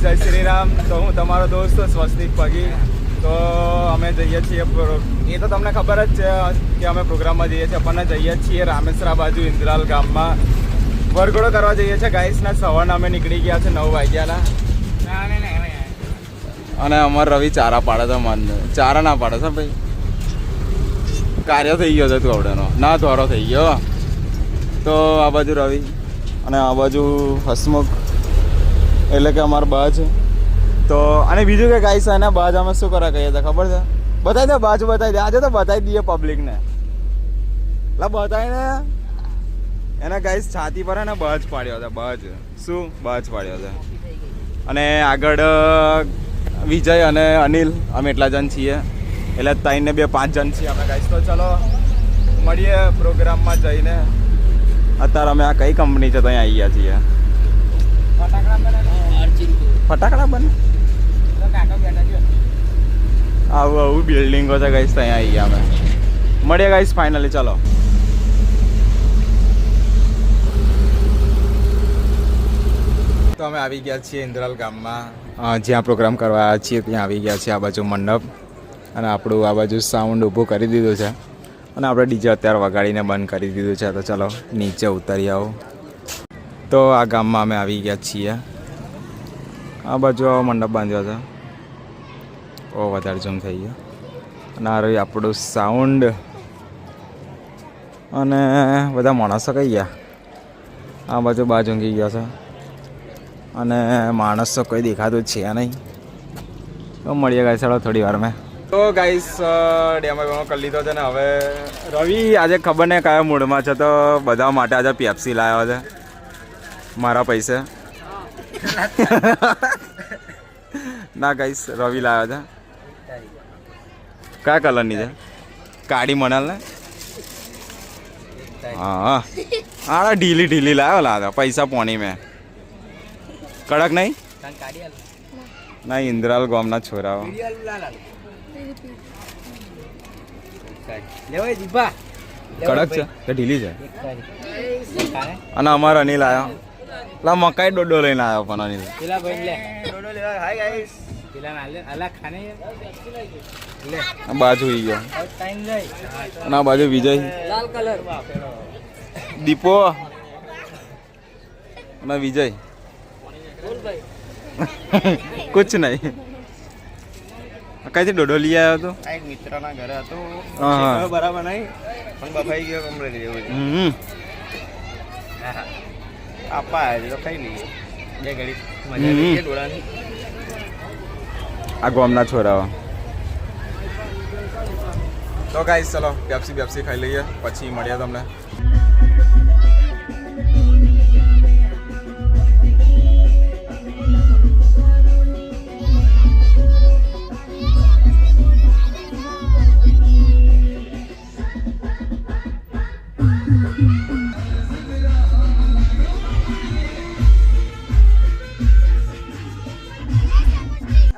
જય શ્રી રામ. તો હું તમારો દોસ્ત સ્વસ્તિક પગી. તો અમે જઈએ છીએ, એ તો તમને ખબર જ છે કે અમે પ્રોગ્રામમાં જઈએ છીએ. આપણને જઈએ છીએ રામેશ્વરા બાજુ ઇન્દ્રાલ ગામમાં વરઘોડો કરવા જઈએ છીએ. ગાઈસના સવારના અમે નીકળી ગયા છે 9 વાગ્યાના. અને અમાર રવિ ચારા પાડે તો મન ચારા ના પાડે છે ભાઈ. કાર્ય થઈ ગયો છે તું આવડેનો ના ધોરો થઈ ગયો. તો આ બાજુ રવિ અને આ બાજુ હસમુખ એટલે કે અમારા બાજ. તો અને બીજું કે ગાઈસ અને બાજ અમે શું કરવા કહીએ હતા ખબર છે? બતાવી દે બાજુ, બતાવી દે. આજે તો બતાવી દઈએ પબ્લિકને. એટલે બતાવીને એના ગાઈસ છાતી પર ને બાજ પાડ્યો હતા. બાજ શું બાજ પાડ્યો હતા. અને આગળ વિજય અને અનિલ અમે એટલા જણ છીએ. એટલે 3 ને 2 5 જણ છીએ અમે ગાઈસ. તો ચલો મળીએ પ્રોગ્રામમાં જઈને. અત્યારે અમે આ કઈ કંપની છે ત્યાં આવી ગયા છીએ. ફટાકડા બને આવું આવું બિલ્ડિંગો છે ગાઈસ. ત્યાં આવી ગયા અમે. મળીએ ગાઈસ ફાઇનલી. ચલો તો અમે આવી ગયા છીએ ઇન્દ્રાલ ગામમાં, જ્યાં પ્રોગ્રામ કરવા આવ્યા છીએ ત્યાં આવી ગયા છીએ. આ બાજુ મંડપ અને આપણું આ બાજુ સાઉન્ડ ઊભું કરી દીધું છે. અને આપણે ડીજે અત્યારે વગાડીને બંધ કરી દીધું છે. તો ચલો નીચે ઉતરી આવો. તો આ ગામમાં અમે આવી ગયા છીએ. આ બાજુ મંડપ બાંધ્યો છે. ઓ વધારે જમ થઈ ગયો. અને આ રહ્યું આપણું સાઉન્ડ. અને બધા માણસો કઈ ગયા? આ બાજુ બાજુ ઊંઘી ગયા છે. અને માણસો કોઈ દેખાતું જ છે નહીં. તો મળીએ ગાઈસ ચાલો થોડી વાર મેં. તો ગાઈસ ડેમો કરી લીધો છે ને હવે રવિ આજે ખબર નહીં કયા મૂડમાં છે. તો બધા માટે આજે પેપ્સી લાવ્યો છે મારા પૈસે. ના ગાઈસ રવિ લાવ્યો છે. કયા કલરની છે? કાળી મનાલ ને? હા હા ઢીલી ઢીલી લાવ્યો લાવ્યો. પૈસા પોણી મેં. કડક નહીં ના ઇન્દ્રાલ ગામના છોરાઓ. કડક છે કે ઢીલી છે? અને અમારો અનિલ આવ્યો. લા મકાઈ ડોડો લઈને આવ્યો પણ અનિલ. બાજુ ઈ ગયો. અને આ બાજુ વિજય, દીપો અને વિજય. કુછ નહીં. કઈથી ડોડો લઈ આવ્યો હતો? એક મિત્રના ઘરે હતો. હા બરાબર નહીં પણ બફાઈ ગયો કમ્પ્લીટ જેવું. આપા તો ખાઈ લઈએ બે ઘડી મજા લઈએ ડોળાની. આ ગામના છોરાઓ. તો ગાઈસ ચલો પેપ્સી બેપ્સી ખાઈ લઈએ પછી મળીએ તમને.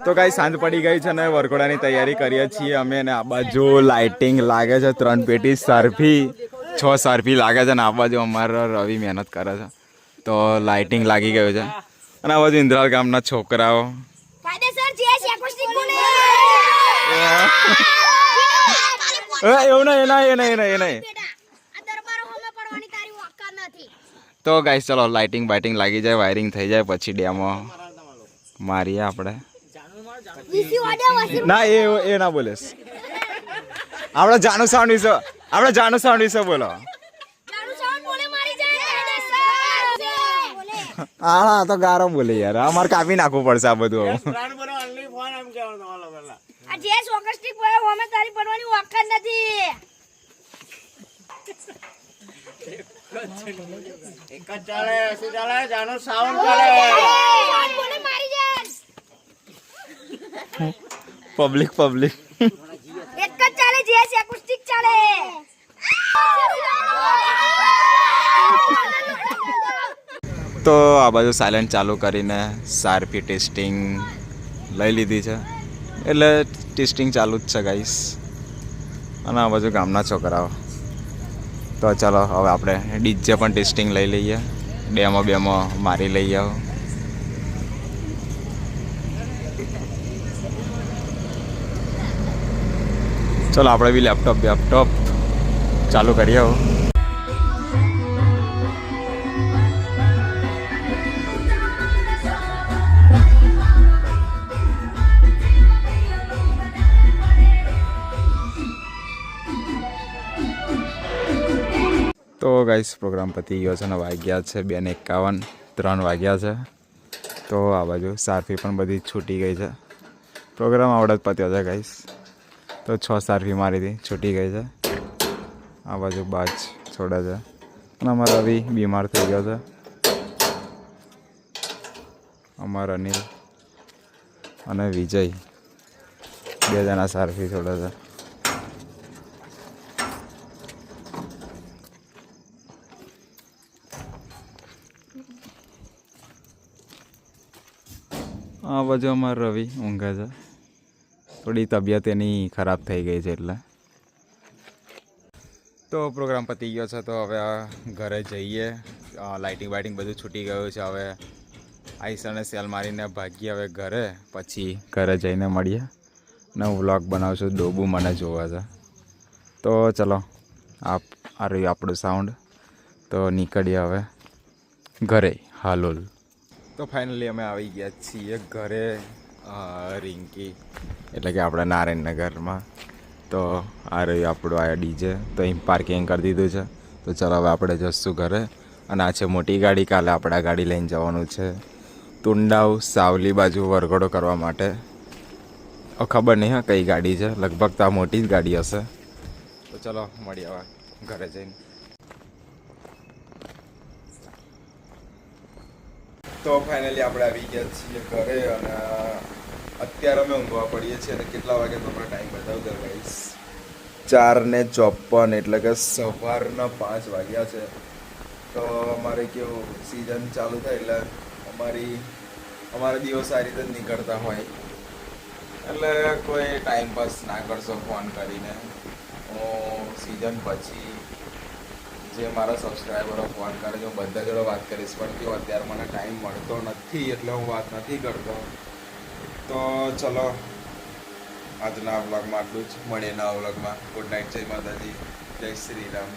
તો ગાઈ સાંજ પડી ગઈ છે ને વરઘોડાની તૈયારી કરીએ છીએ અમે. ને આ બાજુ લાઇટિંગ લાગે છે. 3 પેટી સરફી 6 સરફી લાગે છે. ને આ બાજુ અમારો રવિ મહેનત કરે છે. તો લાઇટિંગ લાગી ગયું છે. અને આ બાજુ ઇન્દ્રાલ ગામના છોકરાઓ. એવું નહીં. તો ગાઈસ ચલો લાઇટિંગ બાઇટિંગ લાગી જાય, વાયરિંગ થઈ જાય પછી ડેમો મારીએ આપણે. ના એ ના બોલેસ. આપણે જાનુ સાઉન્ડ વિશે બોલો. હા તો ગારો બોલે યાર. અમારે કાપી નાખવું પડશે આ બધું. એક જ ચાલે, ચાલે જાનો સાઉન્ડ ચાલે. પબ્લિક પબ્લિક એક જ ચાલે જીએસ એકોસ્ટિક ચાલે. તો આ બાજુ સાયલેન્ટ ચાલુ કરીને સારપી ટેસ્ટિંગ લઈ લીધી છે, એટલે ટેસ્ટિંગ ચાલુ જ છે ગાઈસ. અને આ બાજુ ગામના છોકરાઓ. તો ચાલો હવે આપણે ડીજે પણ ટેસ્ટિંગ લઈ લઈએ, ડેમો મારી લઈએ. ચલો આપણે બી લેપટોપ ચાલુ કરીએ. તો ગાઈસ પ્રોગ્રામ પતી ગયો છે અને વાગ્યા છે 2:51, 3 વાગ્યા છે. તો આ બાજુ સારફી પણ બધી છૂટી ગઈ છે. પ્રોગ્રામ આવડે જ પત્યો છે ગાઈસ. તો 6 સારફી મારી હતી, છૂટી ગઈ છે. આ બાજુ બાજ છોડે છે અને અમારા રવિ બીમાર થઈ ગયો છે. અમારા અનિલ અને વિજય 2 જણા સારફી છોડે છે. આ બાજુ અમારો રવિ ઊંઘે છે, થોડી તબિયત એની ખરાબ થઈ ગઈ છે એટલે. તો પ્રોગ્રામ પતી ગયો છે, તો હવે ઘરે જઈએ. લાઇટિંગ બાઇટિંગ બધું છૂટી ગયું છે. હવે આઈસ અને સેલ મારીને ભાગીએ હવે ઘરે. પછી ઘરે જઈને મળીએ અને હું વ્લોગ બનાવશું. ડોબુ મને જોવે છે. તો ચલો આ રહ્યું આપણું સાઉન્ડ. તો નીકળીએ હવે ઘરે. હાલોલ. તો ફાઇનલી અમે આવી ગયા છીએ ઘરે, રિંકી એટલે કે આપણા નારાયણનગરમાં. તો આ રહ્યું આપણું આ ડીજે. તો અહીં પાર્કિંગ કરી દીધું છે. તો ચાલો હવે આપણે જઈશું ઘરે. અને આ છે મોટી ગાડી. કાલે આપણે આ ગાડી લઈને જવાનું છે તુંડાવ સાવલી બાજુ વરઘોડો કરવા માટે. ખબર નહીં હા કઈ ગાડી છે, લગભગ તો આ મોટી જ ગાડી હશે. તો ચલો મળીએ હવે ઘરે જઈને. તો ફાઇનલી આપણે આવી ગયા છીએ ઘરે અને અત્યારે અમે ઊંઘવા પડીએ છીએ. અને કેટલા વાગે તમને ટાઈમ બતાવી દો ગાઈસ, 4:54 એટલે કે સવારના 5 વાગ્યા છે. તો અમારે કેવું સિઝન ચાલુ થાય એટલે અમારા દિવસ આ રીતે જ નીકળતા હોય. એટલે કોઈ ટાઈમ પાસ ના કરશો ફોન કરીને. હું સિઝન પછી જે મારા સબસ્ક્રાઈબરો ફોન કરે છે હું બધા જોડે વાત કરીશ, પણ કેવું અત્યારે મને ટાઈમ મળતો નથી એટલે હું વાત નથી કરતો. તો ચલો આજના વ્લોગમાં આટલું જ. મળીએ નવા વ્લોગમાં. Good night. જય માતાજી, જય શ્રી રામ.